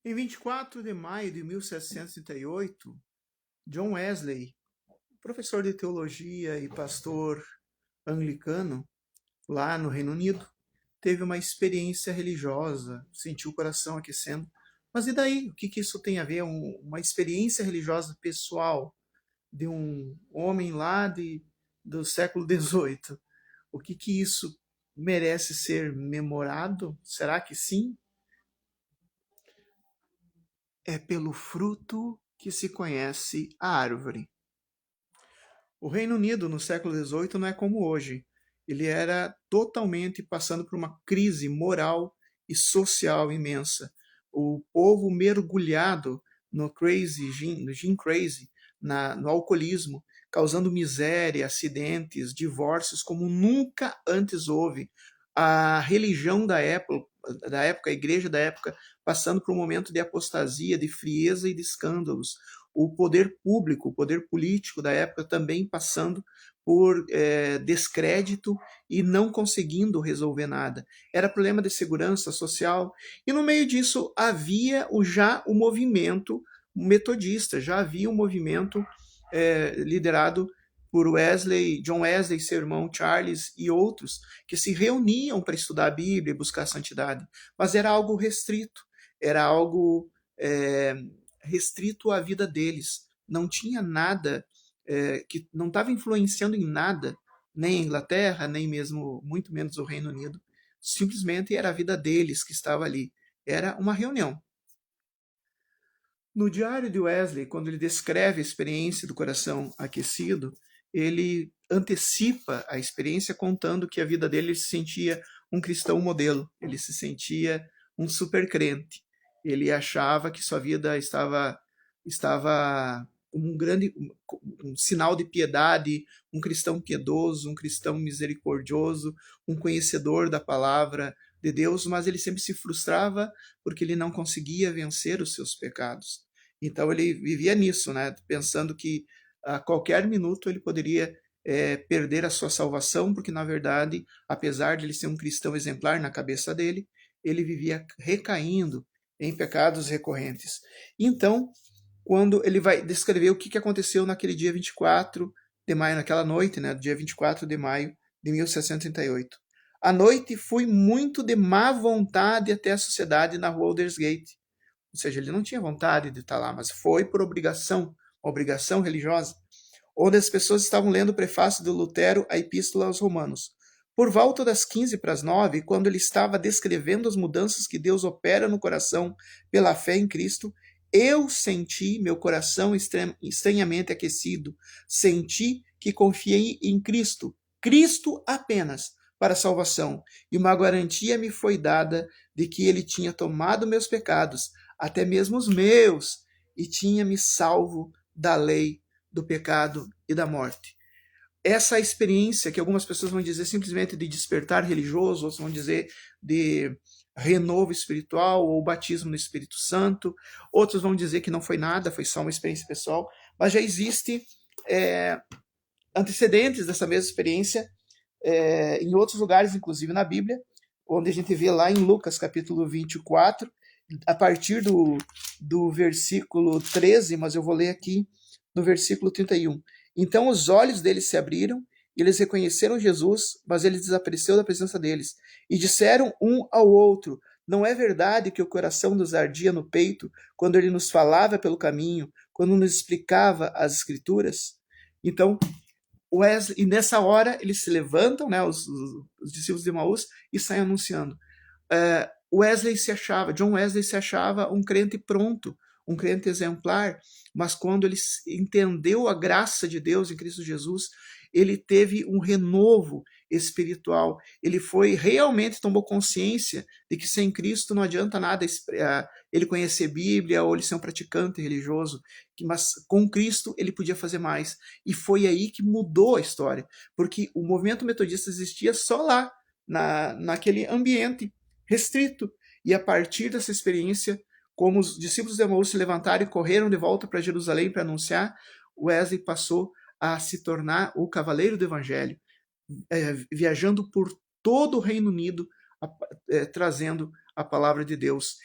Em 24 de maio de 1738, John Wesley, professor de teologia e pastor anglicano lá no Reino Unido, teve uma experiência religiosa, sentiu o coração aquecendo. Mas e daí? O que isso tem a ver? Uma experiência religiosa pessoal de um homem lá do século XVIII. O que isso merece ser memorado? Será que sim? É pelo fruto que se conhece a árvore. O Reino Unido, no século XVIII, não é como hoje. Ele era totalmente passando por uma crise moral e social imensa. O povo mergulhado no gin crazy, no alcoolismo, causando miséria, acidentes, divórcios, como nunca antes houve. A religião da época, a igreja da época, passando por um momento de apostasia, de frieza e de escândalos. O poder público, o poder político da época também passando por descrédito e não conseguindo resolver nada. Era problema de segurança social. E no meio disso havia já o movimento metodista, já havia um movimento liderado por John Wesley, seu irmão Charles e outros, que se reuniam para estudar a Bíblia e buscar a santidade. Mas era algo restrito, era algo restrito à vida deles. Não tinha nada que não estava influenciando em nada, nem a Inglaterra, nem mesmo, muito menos o Reino Unido. Simplesmente era a vida deles que estava ali. Era uma reunião. No diário de Wesley, quando ele descreve a experiência do coração aquecido, ele antecipa a experiência contando que a vida dele se sentia um cristão modelo, ele se sentia um super crente. Ele achava que sua vida estava um sinal de piedade, um cristão piedoso, um cristão misericordioso, um conhecedor da palavra de Deus, mas ele sempre se frustrava porque ele não conseguia vencer os seus pecados. Então ele vivia nisso, né? Pensando que a qualquer minuto ele poderia perder a sua salvação, porque na verdade, apesar de ele ser um cristão exemplar na cabeça dele, ele vivia recaindo em pecados recorrentes. Então, quando ele vai descrever o que aconteceu naquele dia 24 de maio, naquela noite, né, dia 24 de maio de 1738. À noite fui muito de má vontade até a sociedade na rua Aldersgate. Ou seja, ele não tinha vontade de estar lá, mas foi por obrigação, uma obrigação religiosa, onde as pessoas estavam lendo o prefácio de Lutero, a Epístola aos Romanos. Por volta das 15 para as 9, quando ele estava descrevendo as mudanças que Deus opera no coração pela fé em Cristo, eu senti meu coração estranhamente aquecido. Senti que confiei em Cristo, Cristo apenas, para a salvação. E uma garantia me foi dada de que ele tinha tomado meus pecados, até mesmo os meus, e tinha me salvo da lei, do pecado e da morte. Essa experiência que algumas pessoas vão dizer simplesmente de despertar religioso, outros vão dizer de renovo espiritual ou batismo no Espírito Santo, outros vão dizer que não foi nada, foi só uma experiência pessoal, mas já existe antecedentes dessa mesma experiência em outros lugares, inclusive na Bíblia, onde a gente vê lá em Lucas capítulo 24, a partir do versículo 13, mas eu vou ler aqui no versículo 31. Então os olhos deles se abriram, e eles reconheceram Jesus, mas ele desapareceu da presença deles. E disseram um ao outro: não é verdade que o coração nos ardia no peito quando ele nos falava pelo caminho, quando nos explicava as Escrituras? Então, Wesley, e nessa hora eles se levantam, né, os discípulos de Emaús, e saem anunciando. John Wesley se achava um crente pronto, um crente exemplar, mas quando ele entendeu a graça de Deus em Cristo Jesus, ele teve um renovo espiritual. Ele foi realmente tomou consciência de que sem Cristo não adianta nada ele conhecer Bíblia ou ele ser um praticante religioso, mas com Cristo ele podia fazer mais. E foi aí que mudou a história, porque o movimento metodista existia só lá, naquele ambiente restrito. E a partir dessa experiência, como os discípulos de Emaús se levantaram e correram de volta para Jerusalém para anunciar, Wesley passou a se tornar o cavaleiro do evangelho, viajando por todo o Reino Unido, trazendo a palavra de Deus.